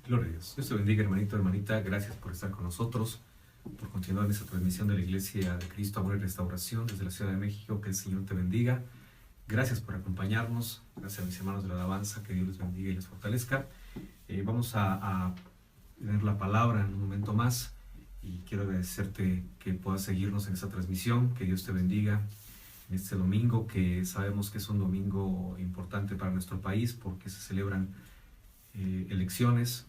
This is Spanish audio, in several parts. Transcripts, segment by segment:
Gloria a Dios. Dios te bendiga, hermanito, hermanita. Gracias por estar con nosotros, por continuar en esta transmisión de la Iglesia de Cristo, Amor y Restauración desde la Ciudad de México. Que el Señor te bendiga. Gracias por acompañarnos. Gracias a mis hermanos de la alabanza. Que Dios les bendiga y les fortalezca. Vamos a tener la palabra en un momento más y quiero agradecerte que puedas seguirnos en esta transmisión. Que Dios te bendiga en este domingo, que sabemos que es un domingo importante para nuestro país porque se celebran elecciones.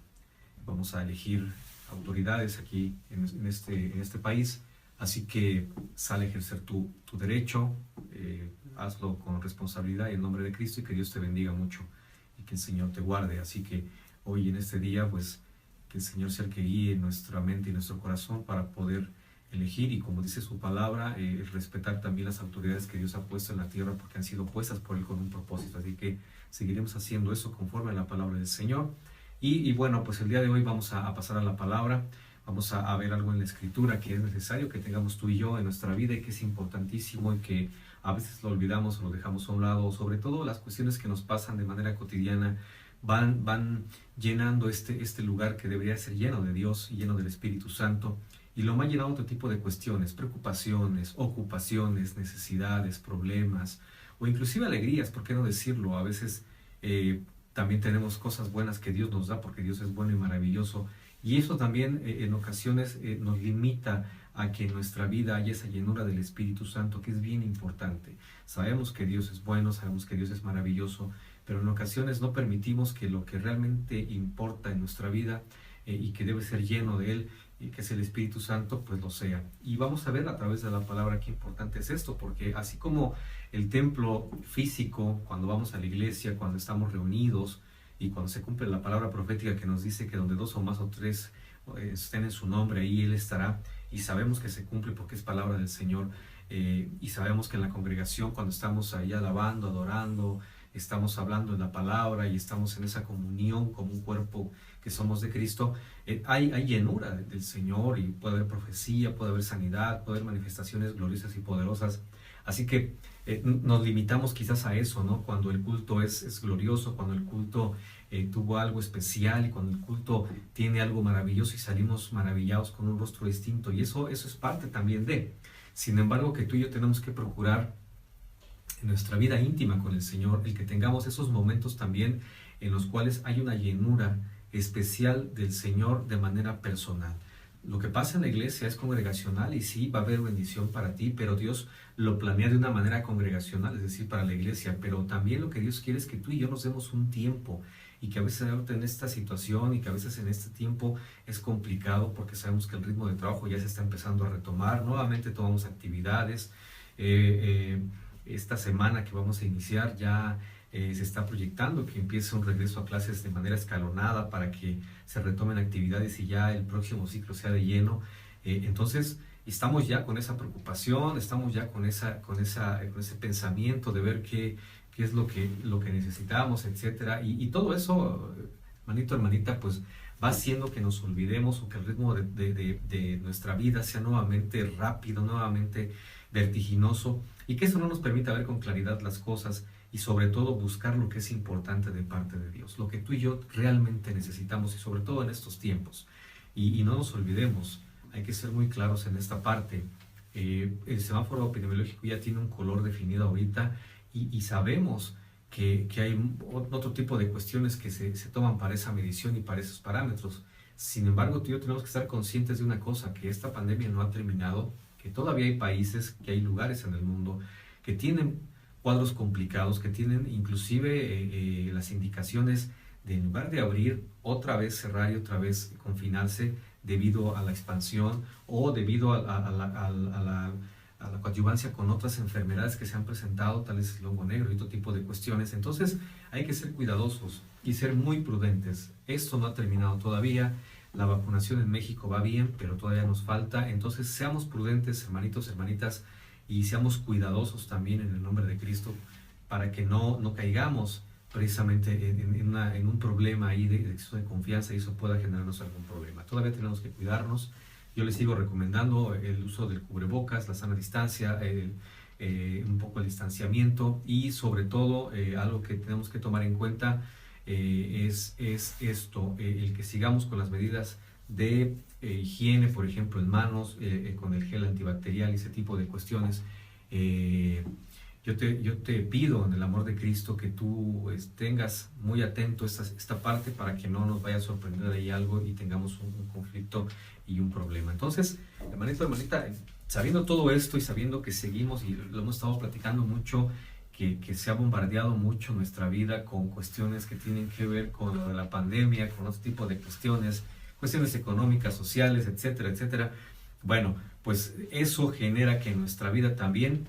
Vamos a elegir autoridades aquí en este país, así que sal a ejercer tu derecho, hazlo con responsabilidad y en nombre de Cristo, y que Dios te bendiga mucho y que el Señor te guarde. Así que hoy en este día, pues que el Señor sea el que guíe nuestra mente y nuestro corazón para poder elegir, y como dice su palabra, respetar también las autoridades que Dios ha puesto en la tierra, porque han sido puestas por Él con un propósito. Así que seguiremos haciendo eso conforme a la palabra del Señor. Y bueno, pues el día de hoy vamos a pasar a la palabra. Vamos a ver algo en la Escritura que es necesario que tengamos tú y yo en nuestra vida, y que es importantísimo y que a veces lo olvidamos o lo dejamos a un lado. Sobre todo las cuestiones que nos pasan de manera cotidiana van llenando este lugar que debería ser lleno de Dios y lleno del Espíritu Santo, y lo van llenando otro tipo de cuestiones, preocupaciones, ocupaciones, necesidades, problemas o inclusive alegrías, ¿por qué no decirlo? A veces también tenemos cosas buenas que Dios nos da, porque Dios es bueno y maravilloso, y eso también en ocasiones nos limita a que en nuestra vida haya esa llenura del Espíritu Santo, que es bien importante. Sabemos que Dios es bueno, sabemos que Dios es maravilloso, pero en ocasiones no permitimos que lo que realmente importa en nuestra vida y que debe ser lleno de Él, y que es el Espíritu Santo, pues lo sea. Y vamos a ver a través de la palabra qué importante es esto, porque así como el templo físico, cuando vamos a la iglesia, cuando estamos reunidos y cuando se cumple la palabra profética que nos dice que donde dos o más o tres estén en su nombre, ahí Él estará, y sabemos que se cumple porque es palabra del Señor, y sabemos que en la congregación, cuando estamos ahí alabando, adorando, estamos hablando de la palabra y estamos en esa comunión como un cuerpo que somos de Cristo, hay llenura del Señor, y puede haber profecía, puede haber sanidad, puede haber manifestaciones gloriosas y poderosas. Así que nos limitamos quizás a eso, ¿no? Cuando el culto es glorioso, cuando el culto tuvo algo especial, y cuando el culto tiene algo maravilloso y salimos maravillados con un rostro distinto, y eso es parte también de. Sin embargo, que tú y yo tenemos que procurar en nuestra vida íntima con el Señor, el que tengamos esos momentos también en los cuales hay una llenura especial del Señor de manera personal. Lo que pasa en la iglesia es congregacional, y sí, va a haber bendición para ti, pero Dios lo planea de una manera congregacional, es decir, para la iglesia. Pero también lo que Dios quiere es que tú y yo nos demos un tiempo, y que a veces en esta situación y que a veces en este tiempo es complicado, porque sabemos que el ritmo de trabajo ya se está empezando a retomar. Nuevamente tomamos actividades. Esta semana que vamos a iniciar ya se está proyectando que empiece un regreso a clases de manera escalonada para que se retomen actividades y ya el próximo ciclo sea de lleno. Entonces estamos ya con esa preocupación, estamos ya con ese pensamiento de ver qué es lo que necesitamos, etcétera. Y todo eso, hermanito, hermanita, pues va haciendo que nos olvidemos, o que el ritmo de nuestra vida sea nuevamente rápido, nuevamente vertiginoso, y que eso no nos permita ver con claridad las cosas, y sobre todo buscar lo que es importante de parte de Dios, lo que tú y yo realmente necesitamos, y sobre todo en estos tiempos. Y no nos olvidemos, hay que ser muy claros en esta parte. El semáforo epidemiológico ya tiene un color definido ahorita, y sabemos que hay otro tipo de cuestiones que se toman para esa medición y para esos parámetros. Sin embargo, tú y yo tenemos que estar conscientes de una cosa, que esta pandemia no ha terminado, que todavía hay países, que hay lugares en el mundo que tienen cuadros complicados, que tienen inclusive las indicaciones de, en lugar de abrir, otra vez cerrar y otra vez confinarse debido a la expansión, o debido a la coadyuvancia con otras enfermedades que se han presentado, tales el hongo negro y otro tipo de cuestiones. Entonces hay que ser cuidadosos y ser muy prudentes. Esto no ha terminado todavía. La vacunación en México va bien, pero todavía nos falta. Entonces seamos prudentes, hermanitos, hermanitas, y seamos cuidadosos también en el nombre de Cristo, para que no caigamos precisamente en un problema ahí de exceso de confianza, y eso pueda generarnos algún problema. Todavía tenemos que cuidarnos. Yo les sigo recomendando el uso del cubrebocas, la sana distancia, un poco el distanciamiento, y sobre todo algo que tenemos que tomar en cuenta es esto, el que sigamos con las medidas de higiene, por ejemplo, en manos, con el gel antibacterial y ese tipo de cuestiones. Yo te pido en el amor de Cristo que tú tengas muy atento esta parte para que no nos vaya a sorprender ahí algo y tengamos un conflicto y un problema. Entonces, hermanita, sabiendo todo esto y sabiendo que seguimos, y lo hemos estado platicando mucho, que se ha bombardeado mucho nuestra vida con cuestiones que tienen que ver con lo de la pandemia, con otro tipo de cuestiones económicas, sociales, etcétera, etcétera. Bueno, pues eso genera que en nuestra vida también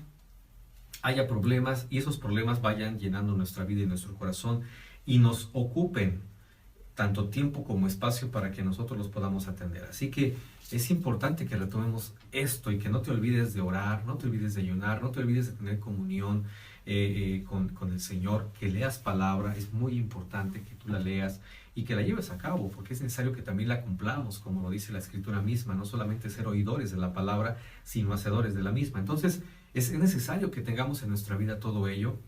haya problemas y esos problemas vayan llenando nuestra vida y nuestro corazón y nos ocupen tanto tiempo como espacio para que nosotros los podamos atender. Así que es importante que retomemos esto y que no te olvides de orar, no te olvides de ayunar, no te olvides de tener comunión con el Señor, que leas palabra. Es muy importante que tú la leas y que la lleves a cabo, porque es necesario que también la cumplamos, como lo dice la Escritura misma, no solamente ser oidores de la palabra, sino hacedores de la misma. Entonces, es necesario que tengamos en nuestra vida todo ello.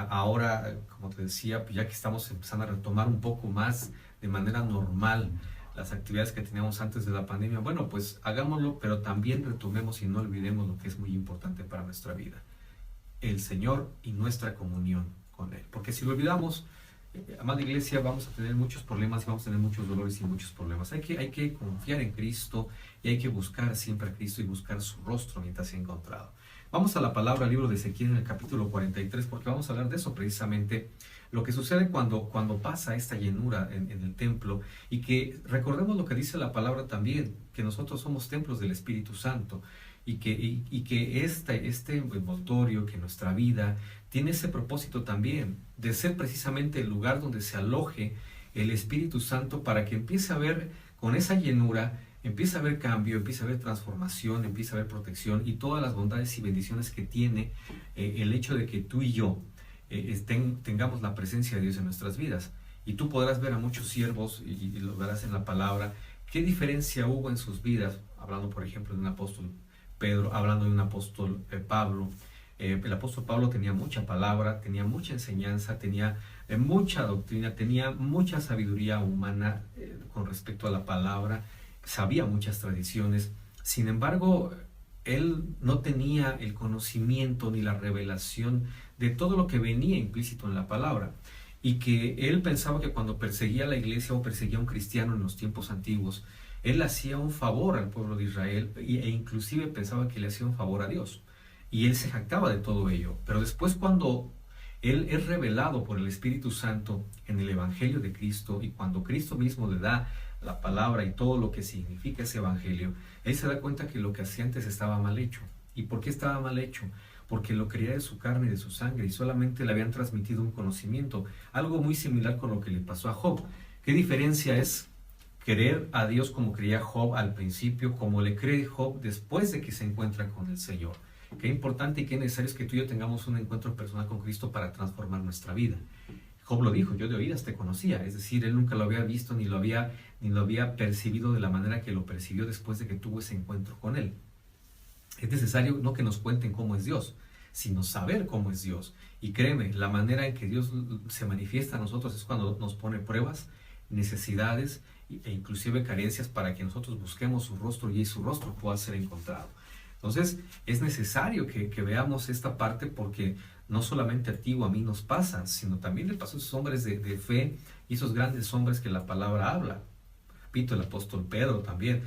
Ahora, como te decía, pues ya que estamos empezando a retomar un poco más de manera normal las actividades que teníamos antes de la pandemia, bueno, pues hagámoslo, pero también retomemos y no olvidemos lo que es muy importante para nuestra vida: el Señor y nuestra comunión con Él. Porque si lo olvidamos, amada iglesia, vamos a tener muchos problemas y vamos a tener muchos dolores y muchos problemas. Hay que confiar en Cristo y hay que buscar siempre a Cristo y buscar su rostro mientras sea encontrado. Vamos a la palabra, al libro de Ezequiel en el capítulo 43, porque vamos a hablar de eso precisamente, lo que sucede cuando pasa esta llenura en el templo, y que recordemos lo que dice la palabra también, que nosotros somos templos del Espíritu Santo, y que este envoltorio, que nuestra vida tiene ese propósito también de ser precisamente el lugar donde se aloje el Espíritu Santo, para que empiece a haber, con esa llenura, empieza a haber cambio, empieza a haber transformación, empieza a haber protección y todas las bondades y bendiciones que tiene el hecho de que tú y yo tengamos la presencia de Dios en nuestras vidas. Y tú podrás ver a muchos siervos, y lo verás en la palabra, qué diferencia hubo en sus vidas, hablando por ejemplo de un apóstol Pedro, hablando de un apóstol Pablo. El apóstol Pablo tenía mucha palabra, tenía mucha enseñanza, tenía mucha doctrina, tenía mucha sabiduría humana con respecto a la palabra, sabía muchas tradiciones. Sin embargo, él no tenía el conocimiento ni la revelación de todo lo que venía implícito en la palabra, y que él pensaba que cuando perseguía a la iglesia o perseguía a un cristiano en los tiempos antiguos, él hacía un favor al pueblo de Israel, e inclusive pensaba que le hacía un favor a Dios, y él se jactaba de todo ello. Pero después, cuando él es revelado por el Espíritu Santo en el Evangelio de Cristo, y cuando Cristo mismo le da la palabra y todo lo que significa ese Evangelio, él se da cuenta que lo que hacía antes estaba mal hecho. ¿Y por qué estaba mal hecho? Porque lo quería de su carne y de su sangre, y solamente le habían transmitido un conocimiento, algo muy similar con lo que le pasó a Job. ¿Qué diferencia es querer a Dios como creía Job al principio, como le cree Job después de que se encuentra con el Señor? Qué importante y qué necesario es que tú y yo tengamos un encuentro personal con Cristo para transformar nuestra vida. Job lo dijo: yo de oídas te conocía, es decir, él nunca lo había visto ni lo había percibido de la manera que lo percibió después de que tuvo ese encuentro con él. Es necesario no que nos cuenten cómo es Dios, sino saber cómo es Dios. Y créeme, la manera en que Dios se manifiesta a nosotros es cuando nos pone pruebas, necesidades e inclusive carencias, para que nosotros busquemos su rostro y su rostro pueda ser encontrado. Entonces es necesario que veamos esta parte, porque no solamente a ti o a mí nos pasa, sino también le pasó a esos hombres de fe y esos grandes hombres que la palabra habla. Repito, el apóstol Pedro también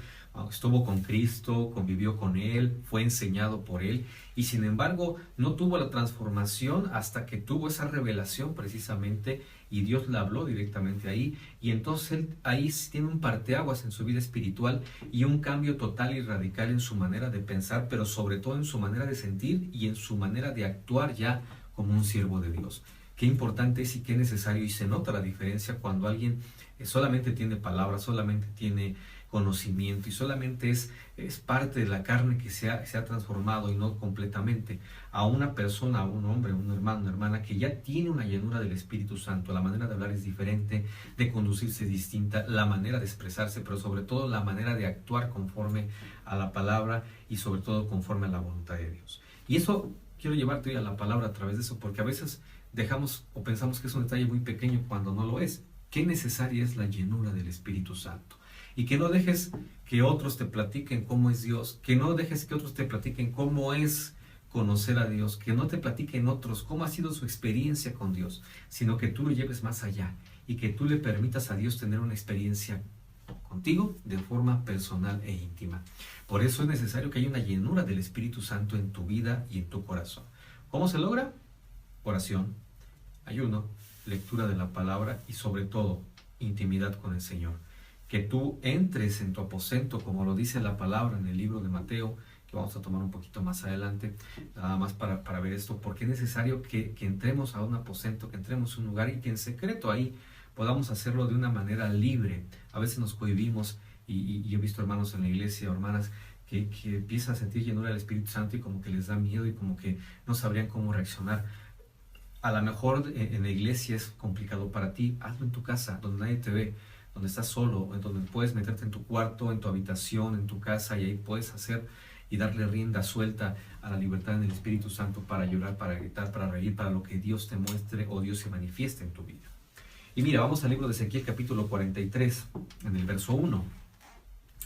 estuvo con Cristo, convivió con Él, fue enseñado por Él, y sin embargo no tuvo la transformación hasta que tuvo esa revelación precisamente, y Dios le habló directamente ahí, y entonces él ahí tiene un parteaguas en su vida espiritual y un cambio total y radical en su manera de pensar, pero sobre todo en su manera de sentir y en su manera de actuar ya como un siervo de Dios. Qué importante es y qué necesario, y se nota la diferencia cuando alguien solamente tiene palabras, solamente tiene conocimiento y solamente es parte de la carne que se ha transformado, y no completamente, a una persona, a un hombre, un hermano, una hermana que ya tiene una llenura del Espíritu Santo. La manera de hablar es diferente, de conducirse es distinta, la manera de expresarse, pero sobre todo la manera de actuar conforme a la palabra y sobre todo conforme a la voluntad de Dios. Y eso quiero llevarte hoy a la palabra a través de eso, porque a veces dejamos o pensamos que es un detalle muy pequeño cuando no lo es. Qué necesaria es la llenura del Espíritu Santo. Y que no dejes que otros te platiquen cómo es Dios, que no dejes que otros te platiquen cómo es conocer a Dios, que no te platiquen otros cómo ha sido su experiencia con Dios, sino que tú lo lleves más allá y que tú le permitas a Dios tener una experiencia contigo de forma personal e íntima. Por eso es necesario que haya una llenura del Espíritu Santo en tu vida y en tu corazón. ¿Cómo se logra? Oración, ayuno, lectura de la palabra y sobre todo intimidad con el Señor. Que tú entres en tu aposento, como lo dice la palabra en el libro de Mateo, que vamos a tomar un poquito más adelante, nada más para ver esto, porque es necesario que entremos a un aposento, que entremos a un lugar y que en secreto ahí podamos hacerlo de una manera libre. A veces nos cohibimos y yo he visto hermanos en la iglesia o hermanas que empiezan a sentir llenura del Espíritu Santo y como que les da miedo y como que no sabrían cómo reaccionar. A lo mejor en la iglesia es complicado para ti, hazlo en tu casa, donde nadie te ve, donde estás solo, donde puedes meterte en tu cuarto, en tu habitación, en tu casa, y ahí puedes hacer y darle rienda suelta a la libertad en el Espíritu Santo para llorar, para gritar, para reír, para lo que Dios te muestre o Dios se manifieste en tu vida. Y mira, vamos al libro de Ezequiel capítulo 43, en el verso 1.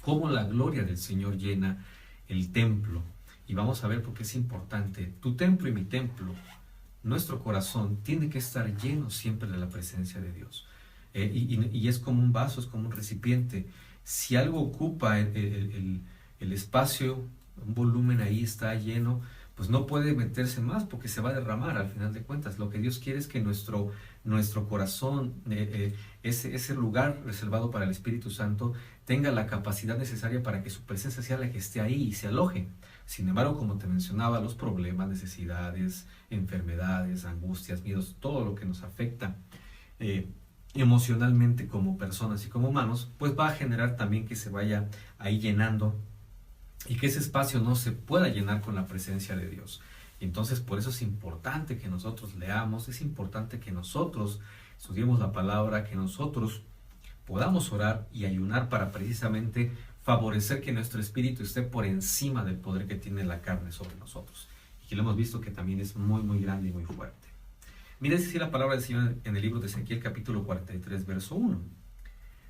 Cómo la gloria del Señor llena el templo. Y vamos a ver por qué es importante. Tu templo y mi templo, nuestro corazón, tiene que estar lleno siempre de la presencia de Dios. Y es como un vaso, es como un recipiente. Si algo ocupa el espacio, un volumen ahí está lleno, pues no puede meterse más porque se va a derramar al final de cuentas. Lo que Dios quiere es que nuestro corazón, ese lugar reservado para el Espíritu Santo, tenga la capacidad necesaria para que su presencia sea la que esté ahí y se aloje. Sin embargo, como te mencionaba, los problemas, necesidades, enfermedades, angustias, miedos, todo lo que nos afecta emocionalmente como personas y como humanos, pues va a generar también que se vaya ahí llenando y que ese espacio no se pueda llenar con la presencia de Dios. Entonces, por eso es importante que nosotros leamos, es importante que nosotros estudiemos la palabra, que nosotros podamos orar y ayunar para precisamente favorecer que nuestro espíritu esté por encima del poder que tiene la carne sobre nosotros. Y que lo hemos visto que también es muy, muy grande y muy fuerte. Mira, dice la palabra del Señor en el libro de Ezequiel capítulo 43, verso 1.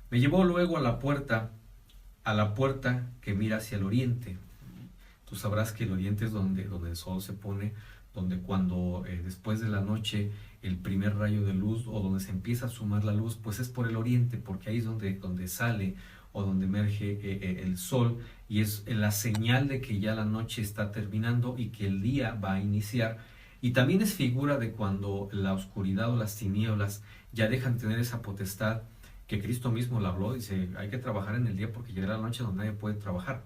Me llevó luego a la puerta que mira hacia el oriente. Tú sabrás que el oriente es donde el sol se pone, donde cuando después de la noche el primer rayo de luz o donde se empieza a sumar la luz, pues es por el oriente, porque ahí es donde sale o donde emerge el sol, y es la señal de que ya la noche está terminando y que el día va a iniciar. Y también es figura de cuando la oscuridad o las tinieblas ya dejan de tener esa potestad, que Cristo mismo la habló. Dice, hay que trabajar en el día porque llegará la noche donde nadie puede trabajar.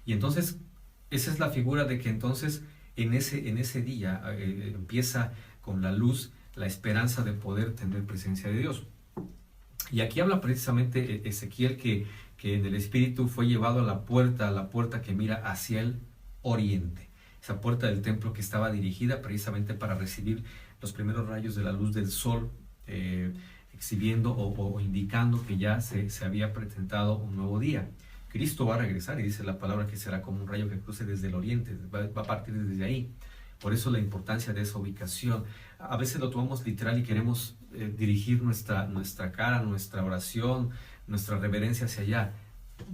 Y entonces esa es la figura de que entonces en ese día empieza con la luz la esperanza de poder tener presencia de Dios. Y aquí habla precisamente Ezequiel que en el Espíritu fue llevado a la puerta que mira hacia el oriente. Esa puerta del templo que estaba dirigida precisamente para recibir los primeros rayos de la luz del sol, exhibiendo o indicando que ya se había presentado un nuevo día. Cristo va a regresar y dice la palabra que será como un rayo que cruce desde el oriente, va a partir desde ahí. Por eso la importancia de esa ubicación. A veces lo tomamos literal y queremos dirigir nuestra cara, nuestra oración, nuestra reverencia hacia allá.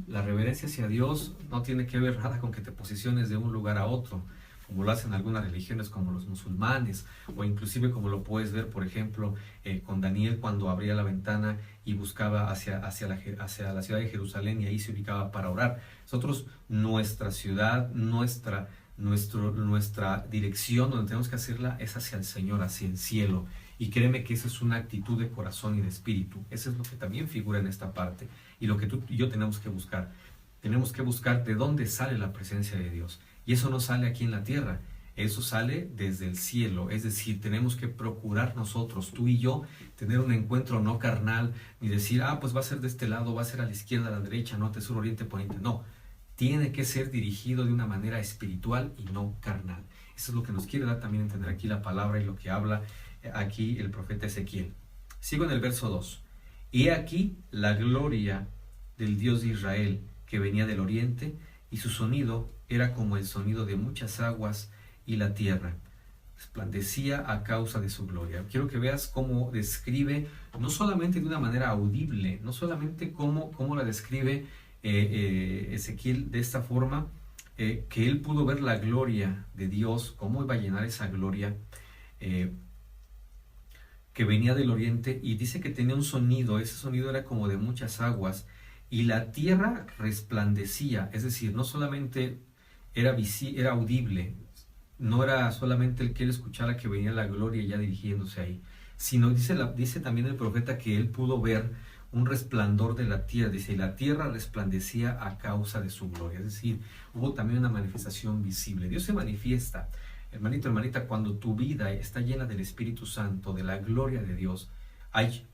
La reverencia hacia Dios no tiene que ver nada con que te posiciones de un lugar a otro, como lo hacen algunas religiones como los musulmanes, o inclusive como lo puedes ver, por ejemplo, con Daniel cuando abría la ventana y buscaba hacia la ciudad de Jerusalén y ahí se ubicaba para orar. Nosotros, nuestra ciudad, nuestra dirección donde tenemos que hacerla es hacia el Señor, hacia el cielo. Y créeme que esa es una actitud de corazón y de espíritu. Eso es lo que también figura en esta parte. Y lo que tú y yo tenemos que buscar. Tenemos que buscar de dónde sale la presencia de Dios. Y eso no sale aquí en la tierra. Eso sale desde el cielo. Es decir, tenemos que procurar nosotros, tú y yo, tener un encuentro no carnal. Ni decir, pues va a ser de este lado, va a ser a la izquierda, a la derecha, norte, sur, oriente, poniente. No. Tiene que ser dirigido de una manera espiritual y no carnal. Eso es lo que nos quiere dar también a entender aquí la palabra y lo que habla aquí el profeta Ezequiel. Sigo en el verso 2. He aquí la gloria del Dios de Israel que venía del oriente, y su sonido era como el sonido de muchas aguas y la tierra. resplandecía a causa de su gloria. Quiero que veas cómo describe, no solamente de una manera audible, no solamente cómo la describe Ezequiel de esta forma, que él pudo ver la gloria de Dios, cómo iba a llenar esa gloria, que venía del oriente, y dice que tenía un sonido, ese sonido era como de muchas aguas, y la tierra resplandecía, es decir, no solamente era audible, no era solamente el que él escuchara que venía la gloria ya dirigiéndose ahí, sino dice también el profeta que él pudo ver un resplandor de la tierra, dice, y la tierra resplandecía a causa de su gloria, es decir, hubo también una manifestación visible. Dios se manifiesta, hermanito, hermanita, cuando tu vida está llena del Espíritu Santo, de la gloria de Dios, hay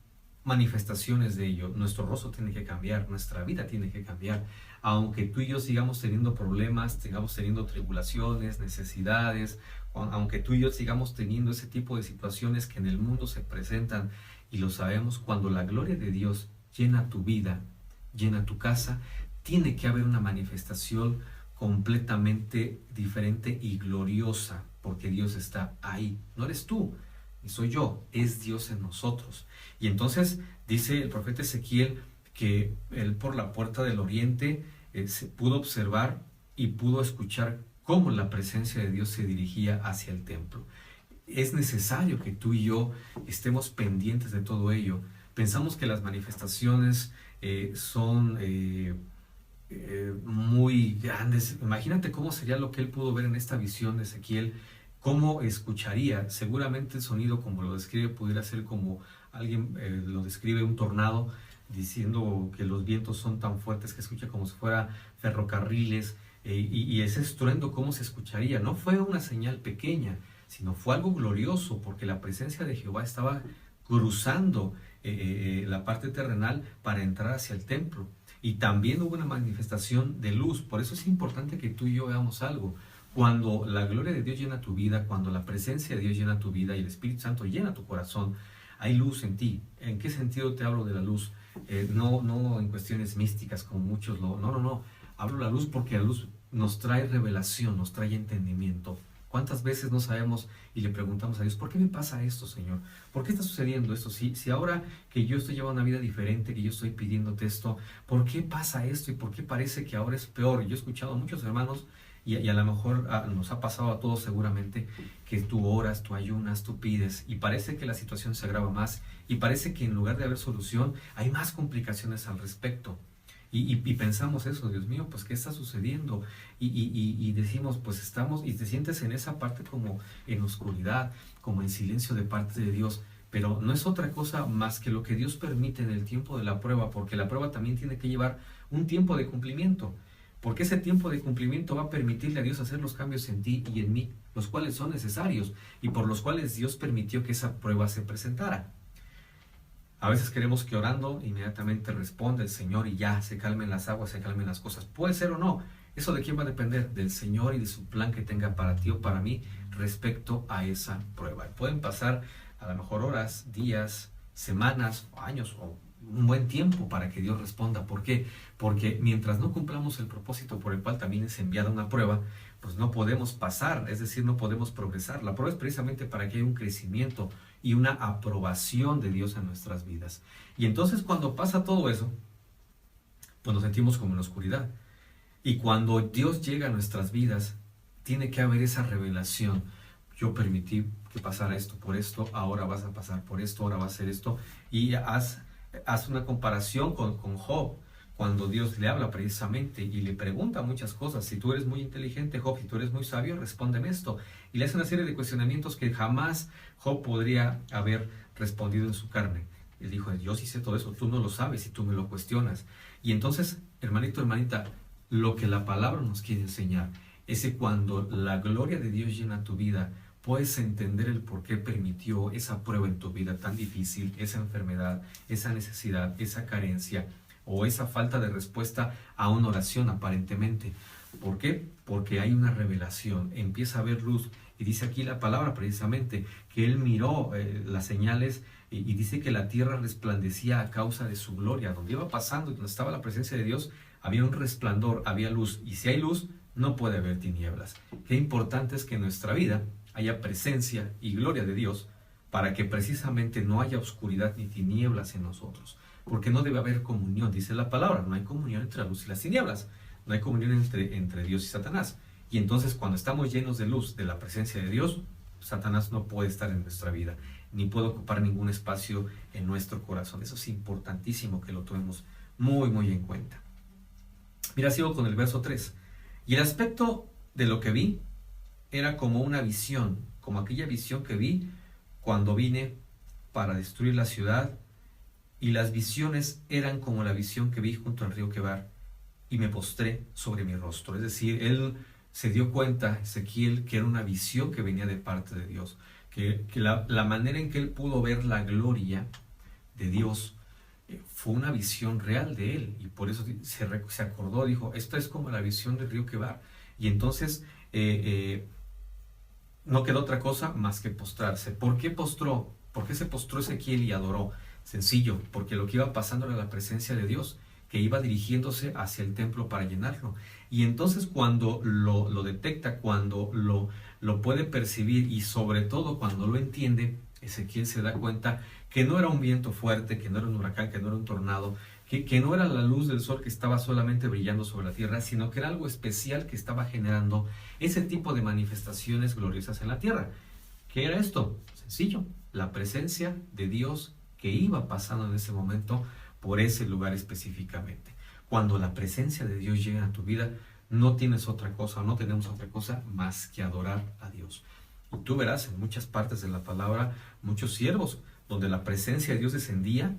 manifestaciones de ello. Nuestro rostro tiene que cambiar, nuestra vida tiene que cambiar, aunque tú y yo sigamos teniendo problemas, sigamos teniendo tribulaciones, necesidades, aunque tú y yo sigamos teniendo ese tipo de situaciones que en el mundo se presentan, y lo sabemos, cuando la gloria de Dios llena tu vida, llena tu casa, tiene que haber una manifestación completamente diferente y gloriosa, porque Dios está ahí. No eres tú, ni soy yo, es Dios en nosotros. Y entonces dice el profeta Ezequiel que él por la puerta del oriente se pudo observar y pudo escuchar cómo la presencia de Dios se dirigía hacia el templo. Es necesario que tú y yo estemos pendientes de todo ello. Pensamos que las manifestaciones son muy grandes. Imagínate cómo sería lo que él pudo ver en esta visión de Ezequiel, cómo escucharía. Seguramente el sonido, como lo describe, pudiera ser como alguien lo describe, un tornado, diciendo que los vientos son tan fuertes que escucha como si fuera ferrocarriles, y ese estruendo, cómo se escucharía. No fue una señal pequeña, sino fue algo glorioso, porque la presencia de Jehová estaba cruzando la parte terrenal para entrar hacia el templo. Y también hubo una manifestación de luz. Por eso es importante que tú y yo veamos algo. Cuando la gloria de Dios llena tu vida, cuando la presencia de Dios llena tu vida y el Espíritu Santo llena tu corazón, hay luz en ti. ¿En qué sentido te hablo de la luz? No en cuestiones místicas como muchos no. Hablo de la luz porque la luz nos trae revelación, nos trae entendimiento. ¿Cuántas veces no sabemos y le preguntamos a Dios, ¿por qué me pasa esto, Señor? ¿Por qué está sucediendo esto? Si ahora que yo estoy llevando una vida diferente, que yo estoy pidiéndote esto, ¿por qué pasa esto? ¿Y por qué parece que ahora es peor? Yo he escuchado a muchos hermanos, y a lo mejor nos ha pasado a todos seguramente, que tú oras, tú ayunas, tú pides, y parece que la situación se agrava más, y parece que en lugar de haber solución, hay más complicaciones al respecto. Y pensamos eso, Dios mío, pues ¿qué está sucediendo? Y decimos, pues estamos, y te sientes en esa parte como en oscuridad, como en silencio de parte de Dios, pero no es otra cosa más que lo que Dios permite en el tiempo de la prueba, porque la prueba también tiene que llevar un tiempo de cumplimiento, porque ese tiempo de cumplimiento va a permitirle a Dios hacer los cambios en ti y en mí, los cuales son necesarios, y por los cuales Dios permitió que esa prueba se presentara. A veces queremos que orando inmediatamente responda el Señor y ya se calmen las aguas, se calmen las cosas. Puede ser o no. ¿Eso de quién va a depender? Del Señor y de su plan que tenga para ti o para mí respecto a esa prueba. Pueden pasar a lo mejor horas, días, semanas, o años o un buen tiempo para que Dios responda. ¿Por qué? Porque mientras no cumplamos el propósito por el cual también es enviada una prueba, pues no podemos pasar, es decir, no podemos progresar. La prueba es precisamente para que haya un crecimiento y una aprobación de Dios en nuestras vidas. Y entonces cuando pasa todo eso, pues nos sentimos como en la oscuridad. Y cuando Dios llega a nuestras vidas, tiene que haber esa revelación. Yo permití que pasara esto por esto, ahora vas a pasar por esto, ahora va a ser esto. Y haz una comparación con Job, cuando Dios le habla precisamente y le pregunta muchas cosas. Si tú eres muy inteligente, Job, si tú eres muy sabio, respóndeme esto. Y le hace una serie de cuestionamientos que jamás Job podría haber respondido en su carne. Él dijo, yo sí sé todo eso, tú no lo sabes y tú me lo cuestionas. Y entonces, hermanito, hermanita, lo que la palabra nos quiere enseñar es que cuando la gloria de Dios llena tu vida, puedes entender el por qué permitió esa prueba en tu vida tan difícil, esa enfermedad, esa necesidad, esa carencia o esa falta de respuesta a una oración aparentemente. ¿Por qué? Porque hay una revelación, empieza a haber luz. Y dice aquí la palabra precisamente que él miró las señales y dice que la tierra resplandecía a causa de su gloria. Donde iba pasando, donde estaba la presencia de Dios, había un resplandor, había luz. Y si hay luz, no puede haber tinieblas. Qué importante es que en nuestra vida haya presencia y gloria de Dios, para que precisamente no haya oscuridad ni tinieblas en nosotros. Porque no debe haber comunión, dice la palabra, no hay comunión entre la luz y las tinieblas, no hay comunión entre Dios y Satanás. Y entonces cuando estamos llenos de luz, de la presencia de Dios, Satanás no puede estar en nuestra vida, ni puede ocupar ningún espacio en nuestro corazón. Eso es importantísimo que lo tomemos muy, muy en cuenta. Mira, sigo con el verso 3. Y el aspecto de lo que vi era como una visión, como aquella visión que vi cuando vine para destruir la ciudad, y las visiones eran como la visión que vi junto al río Quebar, y me postré sobre mi rostro. Es decir, él se dio cuenta, Ezequiel, que era una visión que venía de parte de Dios, que la manera en que él pudo ver la gloria de Dios fue una visión real de él, y por eso se acordó, dijo, esta es como la visión del río Quebar. Y entonces no quedó otra cosa más que postrarse. ¿Por qué postró? ¿Por qué se postró Ezequiel y adoró? Sencillo, porque lo que iba pasando era la presencia de Dios, que iba dirigiéndose hacia el templo para llenarlo. Y entonces cuando lo detecta, cuando lo puede percibir, y sobre todo cuando lo entiende, Ezequiel se da cuenta que no era un viento fuerte, que no era un huracán, que no era un tornado, que no era la luz del sol que estaba solamente brillando sobre la tierra, sino que era algo especial que estaba generando ese tipo de manifestaciones gloriosas en la tierra. ¿Qué era esto? Sencillo, la presencia de Dios que iba pasando en ese momento por ese lugar específicamente. Cuando la presencia de Dios llega a tu vida, no tienes otra cosa, no tenemos otra cosa más que adorar a Dios. Y tú verás en muchas partes de la palabra muchos siervos donde la presencia de Dios descendía,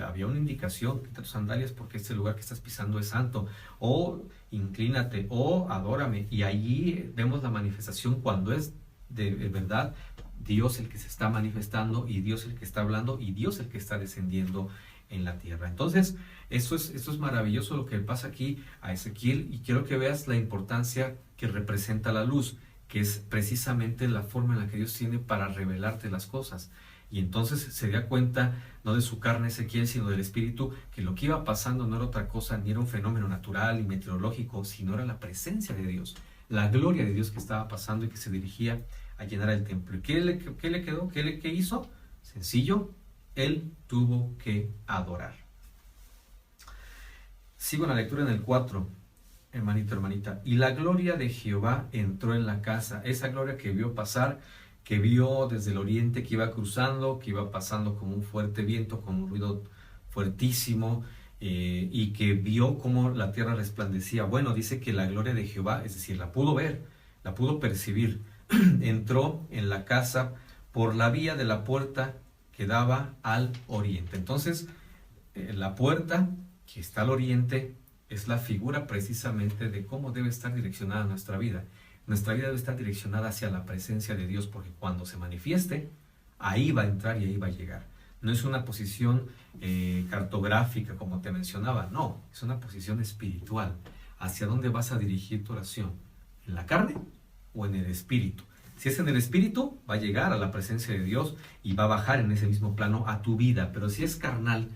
había una indicación: quita tus sandalias porque este lugar que estás pisando es santo, o inclínate, o adórame. Y allí vemos la manifestación cuando es de verdad Dios el que se está manifestando, y Dios el que está hablando, y Dios el que está descendiendo en la tierra. Entonces, esto es maravilloso lo que pasa aquí a Ezequiel, y quiero que veas la importancia que representa la luz, que es precisamente la forma en la que Dios tiene para revelarte las cosas. Y entonces se da cuenta, no de su carne Ezequiel, sino del Espíritu, que lo que iba pasando no era otra cosa, ni era un fenómeno natural y meteorológico, sino era la presencia de Dios, la gloria de Dios que estaba pasando y que se dirigía a llenar el templo. ¿Y qué le quedó? ¿Qué hizo? Sencillo, él tuvo que adorar. Sigo en la lectura en el 4, hermanito, hermanita. Y la gloria de Jehová entró en la casa. Esa gloria que vio pasar, que vio desde el oriente, que iba cruzando, que iba pasando como un fuerte viento, con un ruido fuertísimo, y que vio cómo la tierra resplandecía. Bueno, dice que la gloria de Jehová, es decir, la pudo ver, la pudo percibir. Entró en la casa por la vía de la puerta que daba al oriente. Entonces, la puerta que está al oriente es la figura precisamente de cómo debe estar direccionada nuestra vida. Nuestra vida debe estar direccionada hacia la presencia de Dios, porque cuando se manifieste, ahí va a entrar y ahí va a llegar. No es una posición cartográfica como te mencionaba, no, es una posición espiritual. ¿Hacia dónde vas a dirigir tu oración? ¿En la carne o en el espíritu? Si es en el espíritu, va a llegar a la presencia de Dios y va a bajar en ese mismo plano a tu vida. Pero si es carnal,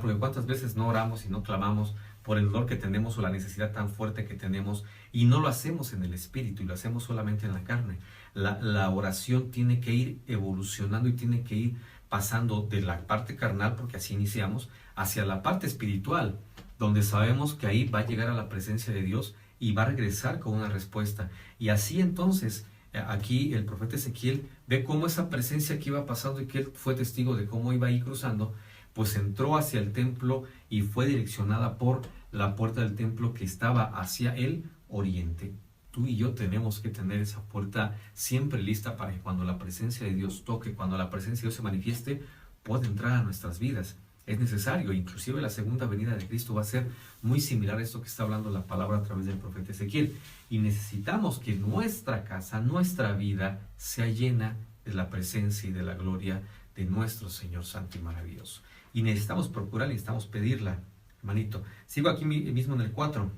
porque cuántas veces no oramos y no clamamos por el dolor que tenemos o la necesidad tan fuerte que tenemos, y no lo hacemos en el espíritu y lo hacemos solamente en la carne. La oración tiene que ir evolucionando y tiene que ir pasando de la parte carnal, porque así iniciamos, hacia la parte espiritual, donde sabemos que ahí va a llegar a la presencia de Dios y va a regresar con una respuesta. Y así entonces, aquí el profeta Ezequiel ve cómo esa presencia que iba pasando, y que él fue testigo de cómo iba a ir cruzando, pues entró hacia el templo y fue direccionada por la puerta del templo que estaba hacia el oriente. Tú y yo tenemos que tener esa puerta siempre lista para que cuando la presencia de Dios toque, cuando la presencia de Dios se manifieste, pueda entrar a nuestras vidas. Es necesario, inclusive la segunda venida de Cristo va a ser muy similar a esto que está hablando la palabra a través del profeta Ezequiel. Y necesitamos que nuestra casa, nuestra vida, sea llena de la presencia y de la gloria de nuestro Señor Santo y maravilloso. Y necesitamos procurar, necesitamos pedirla, hermanito. Sigo aquí mismo en el 4.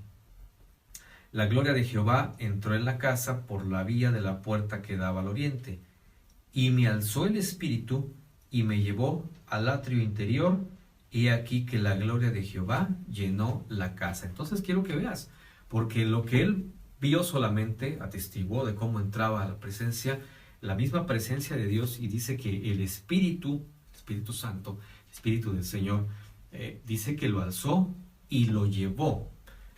La gloria de Jehová entró en la casa por la vía de la puerta que daba al oriente. Y me alzó el espíritu y me llevó al atrio interior. He aquí que la gloria de Jehová llenó la casa. Entonces quiero que veas, porque lo que él vio solamente, atestiguó de cómo entraba a la presencia, la misma presencia de Dios, y dice que el Espíritu Santo, el Espíritu del Señor, dice que lo alzó y lo llevó.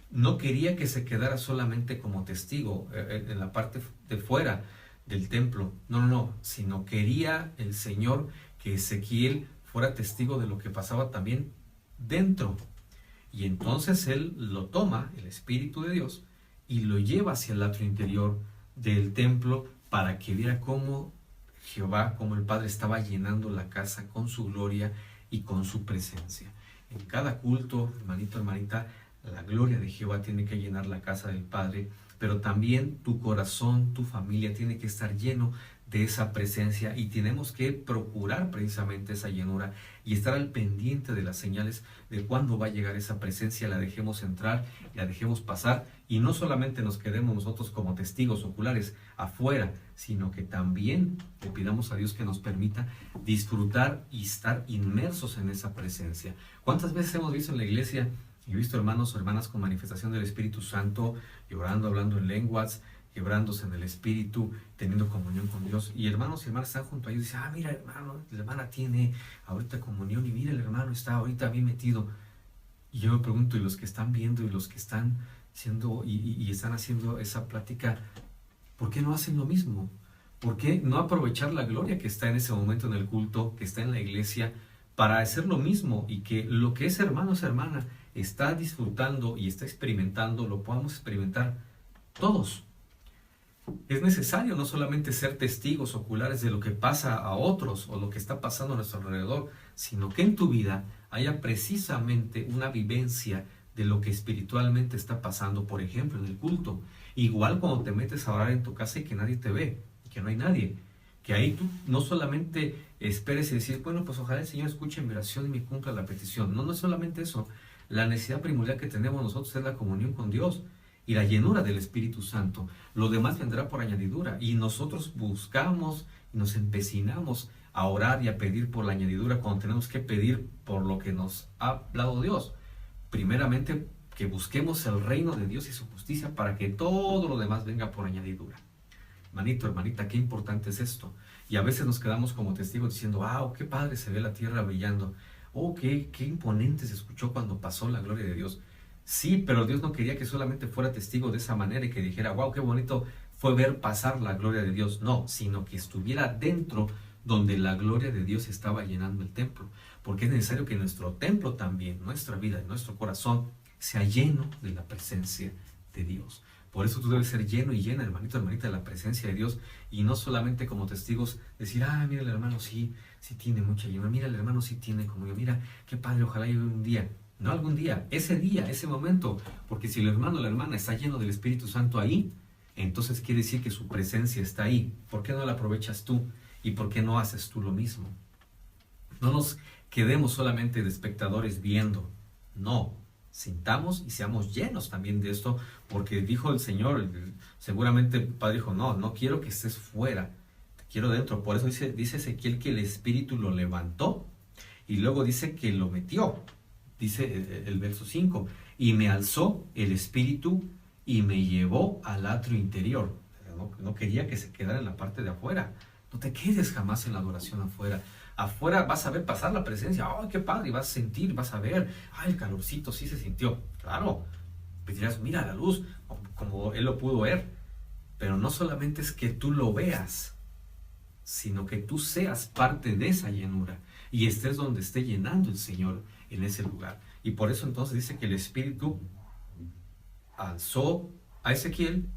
No quería que se quedara solamente como testigo en la parte de fuera del templo, no, sino quería el Señor que Ezequiel fuera testigo de lo que pasaba también dentro. Y entonces él lo toma, el Espíritu de Dios, y lo lleva hacia el atrio interior del templo para que viera cómo Jehová, cómo el Padre estaba llenando la casa con su gloria y con su presencia. En cada culto, hermanito, hermanita, la gloria de Jehová tiene que llenar la casa del Padre, pero también tu corazón, tu familia tiene que estar lleno de esa presencia, y tenemos que procurar precisamente esa llenura y estar al pendiente de las señales de cuándo va a llegar esa presencia, la dejemos entrar, la dejemos pasar, y no solamente nos quedemos nosotros como testigos oculares afuera, sino que también le pidamos a Dios que nos permita disfrutar y estar inmersos en esa presencia. ¿Cuántas veces hemos visto en la iglesia, he visto hermanos o hermanas con manifestación del Espíritu Santo, llorando, hablando en lenguas, quebrándose en el Espíritu, teniendo comunión con Dios, y hermanos y hermanas están junto a ellos y dicen, mira hermano, la hermana tiene ahorita comunión, y mira el hermano está ahorita bien metido? Y yo me pregunto, ¿y los que están viendo y los que están siendo y están haciendo esa plática, por qué no hacen lo mismo? ¿Por qué no aprovechar la gloria que está en ese momento en el culto, que está en la iglesia, para hacer lo mismo, y que lo que ese hermano o esa hermana está disfrutando y está experimentando, lo podamos experimentar todos? Es necesario no solamente ser testigos oculares de lo que pasa a otros o lo que está pasando a nuestro alrededor, sino que en tu vida haya precisamente una vivencia de lo que espiritualmente está pasando, por ejemplo, en el culto. Igual cuando te metes a orar en tu casa y que nadie te ve, que no hay nadie, que ahí tú no solamente esperes y decir, bueno, pues ojalá el Señor escuche mi oración y me cumpla la petición. No es solamente eso. La necesidad primordial que tenemos nosotros es la comunión con Dios y la llenura del Espíritu Santo. Lo demás vendrá por añadidura, y nosotros buscamos y nos empecinamos a orar y a pedir por la añadidura cuando tenemos que pedir por lo que nos ha hablado Dios. Primeramente, que busquemos el reino de Dios y su justicia para que todo lo demás venga por añadidura. Hermanito, hermanita, qué importante es esto. Y a veces nos quedamos como testigos diciendo, wow, qué padre se ve la tierra brillando. Oh, qué imponente se escuchó cuando pasó la gloria de Dios. Sí, pero Dios no quería que solamente fuera testigo de esa manera y que dijera, wow, qué bonito fue ver pasar la gloria de Dios. No, sino que estuviera dentro donde la gloria de Dios estaba llenando el templo. Porque es necesario que nuestro templo también, nuestra vida, nuestro corazón, sea lleno de la presencia de Dios. Por eso tú debes ser lleno y llena, hermanito, hermanita, de la presencia de Dios, y no solamente como testigos decir, mira el hermano sí tiene mucha llenura, mira el hermano sí tiene comunión, mira qué padre, ojalá llegue un día. No algún día, ese momento, porque si el hermano o la hermana está lleno del Espíritu Santo ahí, entonces quiere decir que su presencia está ahí. ¿Por qué no la aprovechas tú? ¿Y por qué no haces tú lo mismo? No nos quedemos solamente de espectadores viendo, no, sintamos y seamos llenos también de esto, porque dijo el Señor, seguramente el Padre dijo, no quiero que estés fuera, te quiero dentro. Por eso dice Ezequiel que el Espíritu lo levantó, y luego dice que lo metió. Dice el verso 5, y me alzó el Espíritu y me llevó al atrio interior. No quería que se quedara en la parte de afuera. No te quedes jamás en la adoración afuera. Afuera vas a ver pasar la presencia. ¡Ay, qué padre! Y vas a sentir, vas a ver. ¡Ay, el calorcito sí se sintió! Claro. Pues dirás, mira la luz, como él lo pudo ver. Pero no solamente es que tú lo veas, sino que tú seas parte de esa llenura y estés donde esté llenando el Señor en ese lugar. Y por eso entonces dice que el Espíritu alzó a Ezequiel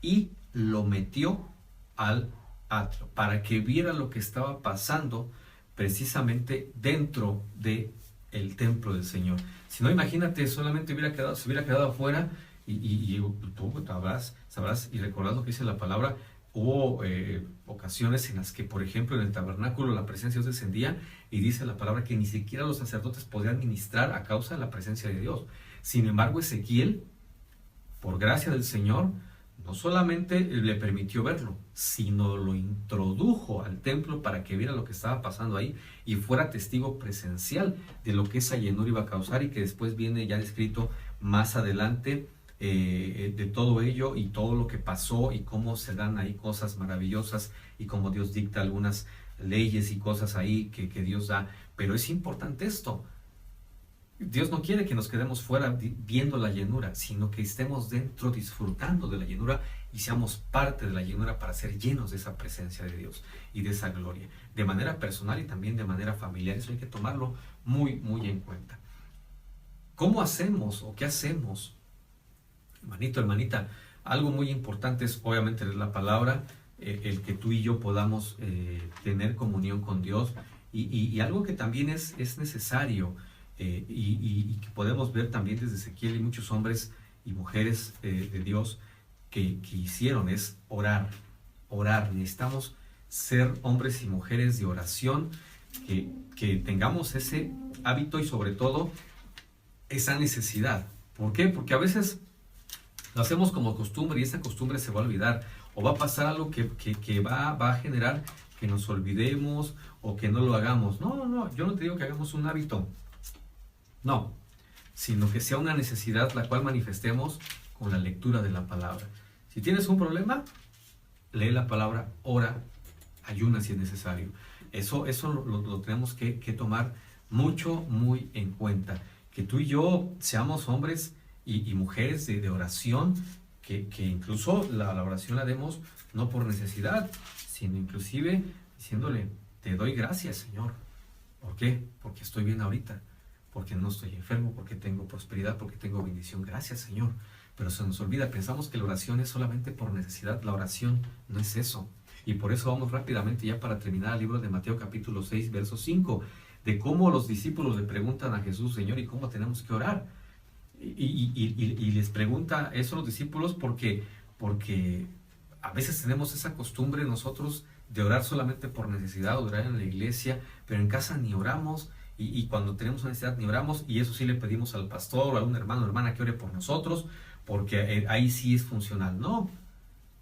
y lo metió al atrio para que viera lo que estaba pasando precisamente dentro de el templo del Señor. Si no, imagínate, solamente se hubiera quedado afuera y tú sabrás y recordás lo que dice la palabra. Hubo ocasiones en las que, por ejemplo, en el tabernáculo la presencia de Dios descendía, y dice la palabra que ni siquiera los sacerdotes podían ministrar a causa de la presencia de Dios. Sin embargo, Ezequiel, por gracia del Señor, no solamente le permitió verlo, sino lo introdujo al templo para que viera lo que estaba pasando ahí y fuera testigo presencial de lo que esa llenura iba a causar, y que después viene ya descrito más adelante de todo ello y todo lo que pasó y cómo se dan ahí cosas maravillosas y cómo Dios dicta algunas leyes y cosas ahí que Dios da. Pero es importante esto. Dios no quiere que nos quedemos fuera viendo la llenura, sino que estemos dentro disfrutando de la llenura y seamos parte de la llenura para ser llenos de esa presencia de Dios y de esa gloria, de manera personal y también de manera familiar. Eso hay que tomarlo muy, muy en cuenta. ¿Cómo hacemos o qué hacemos? Hermanito, hermanita, algo muy importante es obviamente la palabra, el que tú y yo podamos tener comunión con Dios y algo que también es necesario y que podemos ver también desde Ezequiel y muchos hombres y mujeres de Dios que hicieron es orar. Necesitamos ser hombres y mujeres de oración, que tengamos ese hábito y sobre todo esa necesidad. ¿Por qué? Porque a veces lo hacemos como costumbre y esa costumbre se va a olvidar o va a pasar algo que va a generar que nos olvidemos o que no lo hagamos. No, yo no te digo que hagamos un hábito, no, sino que sea una necesidad la cual manifestemos con la lectura de la palabra. Si tienes un problema, lee la palabra, ora, ayuna si es necesario. Eso lo tenemos que tomar muy en cuenta. Que tú y yo seamos hombres y mujeres de oración, que incluso la oración la demos no por necesidad, sino inclusive diciéndole, te doy gracias, Señor. ¿Por qué? Porque estoy bien ahorita, porque no estoy enfermo, porque tengo prosperidad, porque tengo bendición. Gracias, Señor. Pero se nos olvida, pensamos que la oración es solamente por necesidad. La oración no es eso. Y por eso vamos rápidamente ya para terminar el libro de Mateo capítulo 6, verso 5, de cómo los discípulos le preguntan a Jesús, Señor, ¿y cómo tenemos que orar? Y les pregunta eso a los discípulos porque a veces tenemos esa costumbre nosotros de orar solamente por necesidad, o de orar en la iglesia, pero en casa ni oramos, y cuando tenemos una necesidad ni oramos, y eso sí le pedimos al pastor o a un hermano o hermana que ore por nosotros, porque ahí sí es funcional. No,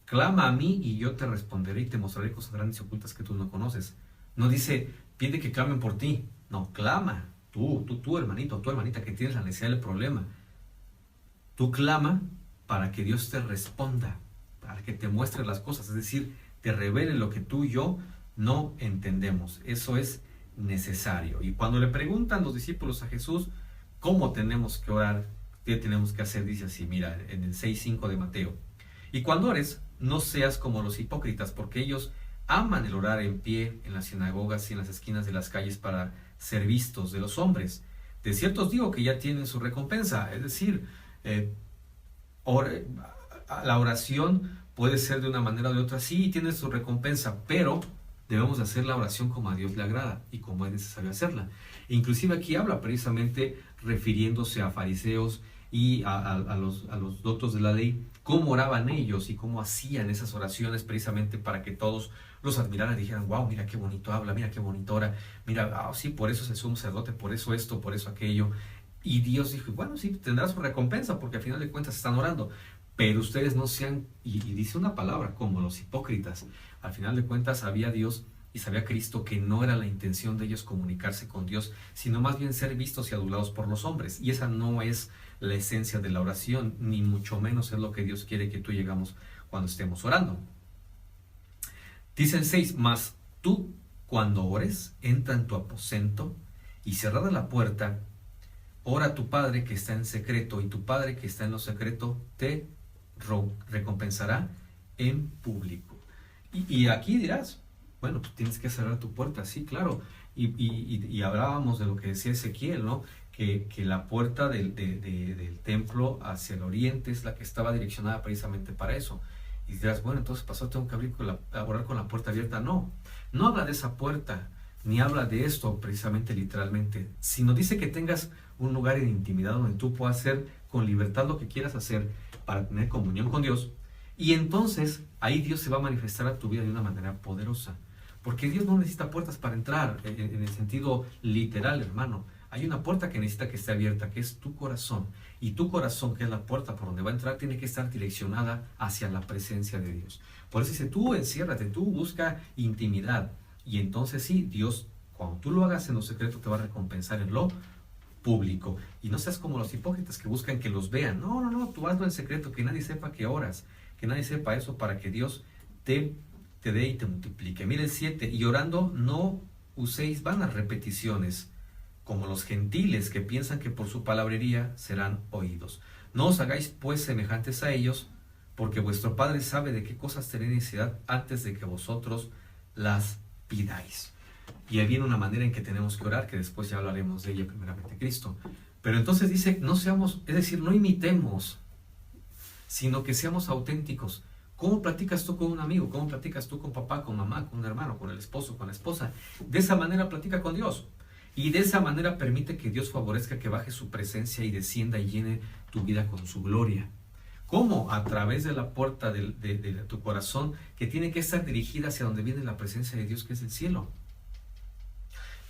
clama a mí y yo te responderé y te mostraré cosas grandes y ocultas que tú no conoces. No dice, pide que clamen por ti. No, clama. Tú hermanito, tú hermanita que tienes la necesidad del problema. Tú clama para que Dios te responda, para que te muestre las cosas, es decir, te revele lo que tú y yo no entendemos. Eso es necesario. Y cuando le preguntan los discípulos a Jesús, ¿cómo tenemos que orar? ¿Qué tenemos que hacer? Dice así, mira, en el 6:5 de Mateo. Y cuando ores, no seas como los hipócritas, porque ellos aman el orar en pie en las sinagogas y en las esquinas de las calles para ser vistos de los hombres. De cierto os digo que ya tienen su recompensa. Es decir, la oración puede ser de una manera o de otra, sí, tiene su recompensa, pero debemos hacer la oración como a Dios le agrada y como es necesario hacerla. Inclusive aquí habla precisamente refiriéndose a fariseos y a los doctos de la ley, cómo oraban ellos y cómo hacían esas oraciones precisamente para que todos los admiraran y dijeran, wow, mira qué bonito habla, mira qué bonito ora, mira, sí, por eso es el sumo sacerdote, por eso esto, por eso aquello. Y Dios dijo, bueno, sí, tendrá su recompensa porque al final de cuentas están orando, pero ustedes no sean, y dice una palabra, como los hipócritas. Al final de cuentas sabía Dios y sabía Cristo que no era la intención de ellos comunicarse con Dios, sino más bien ser vistos y adulados por los hombres. Y esa no es la esencia de la oración, ni mucho menos es lo que Dios quiere que tú llegamos cuando estemos orando. Dice el 6, mas tú cuando ores, entra en tu aposento y cerrada la puerta, ora a tu Padre que está en secreto, y tu Padre que está en lo secreto te recompensará en público. Y aquí dirás, bueno, pues tienes que cerrar tu puerta, sí, claro. Y hablábamos de lo que decía Ezequiel, ¿no? Que la puerta del templo hacia el oriente es la que estaba direccionada precisamente para eso. Y dirás, bueno, entonces pasó, tengo que orar con la puerta abierta. No habla de esa puerta, ni habla de esto precisamente literalmente, sino dice que tengas un lugar en intimidad donde tú puedas hacer con libertad lo que quieras hacer para tener comunión con Dios. Y entonces ahí Dios se va a manifestar a tu vida de una manera poderosa. Porque Dios no necesita puertas para entrar en el sentido literal, hermano. Hay una puerta que necesita que esté abierta, que es tu corazón. Y tu corazón, que es la puerta por donde va a entrar, tiene que estar direccionada hacia la presencia de Dios. Por eso dice, tú enciérrate, tú busca intimidad. Y entonces sí, Dios, cuando tú lo hagas en lo secreto, te va a recompensar en lo público. Y no seas como los hipócritas que buscan que los vean. No, no, no, tú hazlo en secreto, que nadie sepa que oras, que nadie sepa eso, para que Dios te dé y te multiplique. Mira el 7, y orando no uséis vanas repeticiones, como los gentiles que piensan que por su palabrería serán oídos. No os hagáis pues semejantes a ellos, porque vuestro Padre sabe de qué cosas tenéis necesidad antes de que vosotros las pidáis. Y ahí viene una manera en que tenemos que orar, que después ya hablaremos de ella, primeramente Cristo. Pero entonces dice, no seamos, es decir, no imitemos, sino que seamos auténticos. ¿Cómo platicas tú con un amigo? ¿Cómo platicas tú con papá, con mamá, con un hermano, con el esposo, con la esposa? De esa manera platica con Dios. Y de esa manera permite que Dios favorezca que baje su presencia y descienda y llene tu vida con su gloria. ¿Cómo? A través de la puerta de tu corazón, que tiene que estar dirigida hacia donde viene la presencia de Dios, que es el cielo.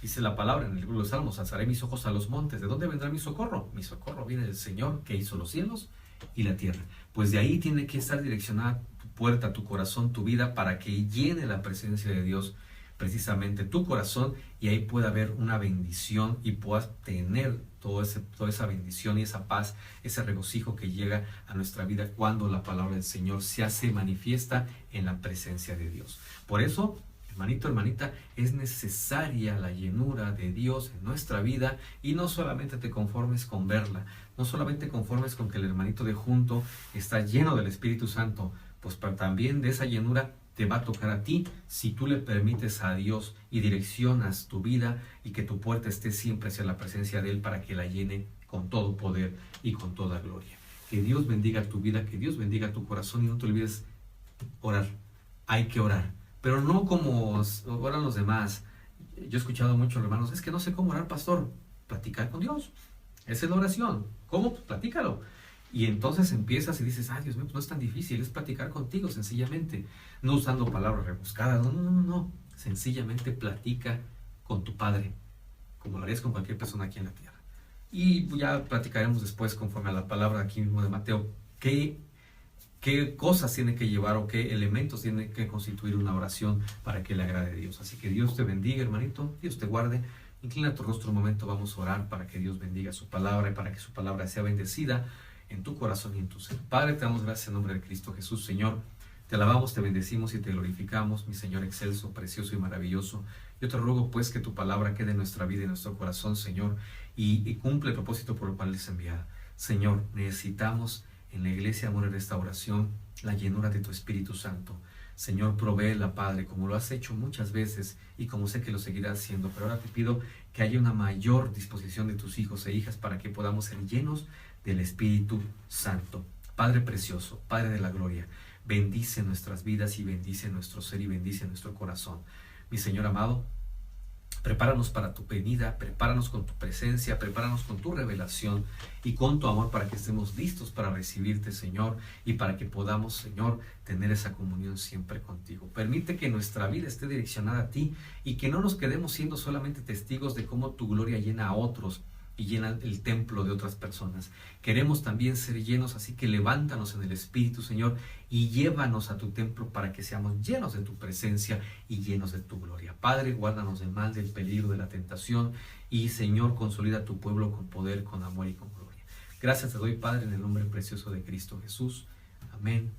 Dice la palabra en el libro de los Salmos, alzaré mis ojos a los montes. ¿De dónde vendrá mi socorro? Mi socorro viene del Señor, que hizo los cielos y la tierra. Pues de ahí tiene que estar direccionada tu puerta, tu corazón, tu vida, para que llene la presencia de Dios precisamente tu corazón, y ahí pueda haber una bendición y puedas tener toda esa bendición y esa paz, ese regocijo que llega a nuestra vida cuando la palabra del Señor se hace manifiesta en la presencia de Dios. Por eso, hermanito, hermanita, es necesaria la llenura de Dios en nuestra vida, y no solamente te conformes con verla, no solamente conformes con que el hermanito de junto está lleno del Espíritu Santo, pues también de esa llenura te va a tocar a ti si tú le permites a Dios y direccionas tu vida, y que tu puerta esté siempre hacia la presencia de Él para que la llene con todo poder y con toda gloria. Que Dios bendiga tu vida, que Dios bendiga tu corazón, y no te olvides orar. Hay que orar, pero no como oran los demás. Yo he escuchado a muchos hermanos, es que no sé cómo orar, pastor. Platicar con Dios, esa es la oración. ¿Cómo? Pues platícalo. Y entonces empiezas y dices, Dios mío, pues no es tan difícil, es platicar contigo sencillamente, no usando palabras rebuscadas, no, sencillamente platica con tu Padre, como lo harías con cualquier persona aquí en la tierra. Y ya platicaremos después, conforme a la palabra aquí mismo de Mateo, qué cosas tiene que llevar o qué elementos tiene que constituir una oración para que le agrade a Dios. Así que Dios te bendiga, hermanito, Dios te guarde. Inclina tu rostro un momento, vamos a orar para que Dios bendiga su palabra y para que su palabra sea bendecida en tu corazón y en tu ser. Padre, te damos gracias en nombre de Cristo Jesús, Señor. Te alabamos, te bendecimos y te glorificamos, mi Señor excelso, precioso y maravilloso. Yo te ruego pues que tu palabra quede en nuestra vida y en nuestro corazón, Señor, y cumple el propósito por el cual es enviada. Señor, necesitamos en la iglesia Amor y Restauración la llenura de tu Espíritu Santo. Señor, provéela, Padre, como lo has hecho muchas veces y como sé que lo seguirás haciendo. Pero ahora te pido que haya una mayor disposición de tus hijos e hijas para que podamos ser llenos del Espíritu Santo. Padre precioso, Padre de la gloria, bendice nuestras vidas y bendice nuestro ser y bendice nuestro corazón. Mi Señor amado, prepáranos para tu venida, prepáranos con tu presencia, prepáranos con tu revelación y con tu amor para que estemos listos para recibirte, Señor, y para que podamos, Señor, tener esa comunión siempre contigo. Permite que nuestra vida esté direccionada a ti y que no nos quedemos siendo solamente testigos de cómo tu gloria llena a otros y llena el templo de otras personas. Queremos también ser llenos, así que levántanos en el Espíritu, Señor, y llévanos a tu templo para que seamos llenos de tu presencia y llenos de tu gloria. Padre, guárdanos del mal, del peligro, de la tentación, y Señor, consolida tu pueblo con poder, con amor y con gloria. Gracias te doy, Padre, en el nombre precioso de Cristo Jesús. Amén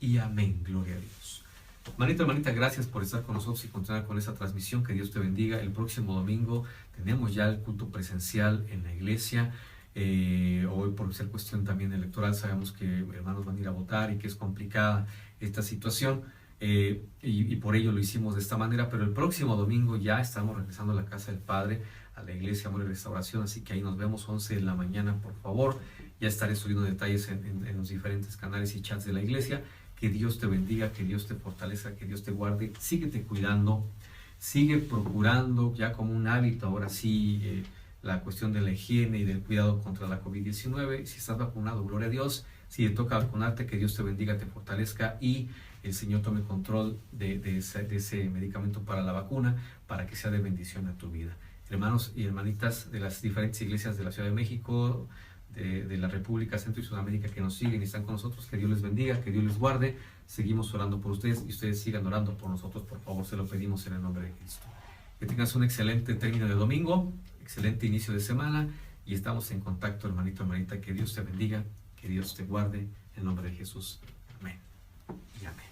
y amén. Gloria a Dios. Hermanito, hermanita, gracias por estar con nosotros y continuar con esta transmisión. Que Dios te bendiga. El próximo domingo tenemos ya el culto presencial en la iglesia. Hoy, por ser cuestión también electoral, sabemos que hermanos van a ir a votar y que es complicada esta situación, y por ello lo hicimos de esta manera. Pero el próximo domingo ya estamos regresando a la casa del Padre, a la iglesia Amor y Restauración, así que ahí nos vemos 11 de la mañana, por favor. Ya estaré subiendo detalles en los diferentes canales y chats de la iglesia. Que Dios te bendiga, que Dios te fortalezca, que Dios te guarde. Síguete cuidando, sigue procurando ya como un hábito ahora sí la cuestión de la higiene y del cuidado contra la COVID-19. Si estás vacunado, gloria a Dios. Si te toca vacunarte, que Dios te bendiga, te fortalezca y el Señor tome control de ese medicamento para la vacuna, para que sea de bendición a tu vida. Hermanos y hermanitas de las diferentes iglesias de la Ciudad de México, de la República Centro y Sudamérica que nos siguen y están con nosotros, que Dios les bendiga, que Dios les guarde. Seguimos orando por ustedes y ustedes sigan orando por nosotros, por favor, se lo pedimos en el nombre de Cristo. Que tengas un excelente término de domingo, excelente inicio de semana y estamos en contacto, hermanito, hermanita. Que Dios te bendiga, que Dios te guarde, en nombre de Jesús. Amén y amén.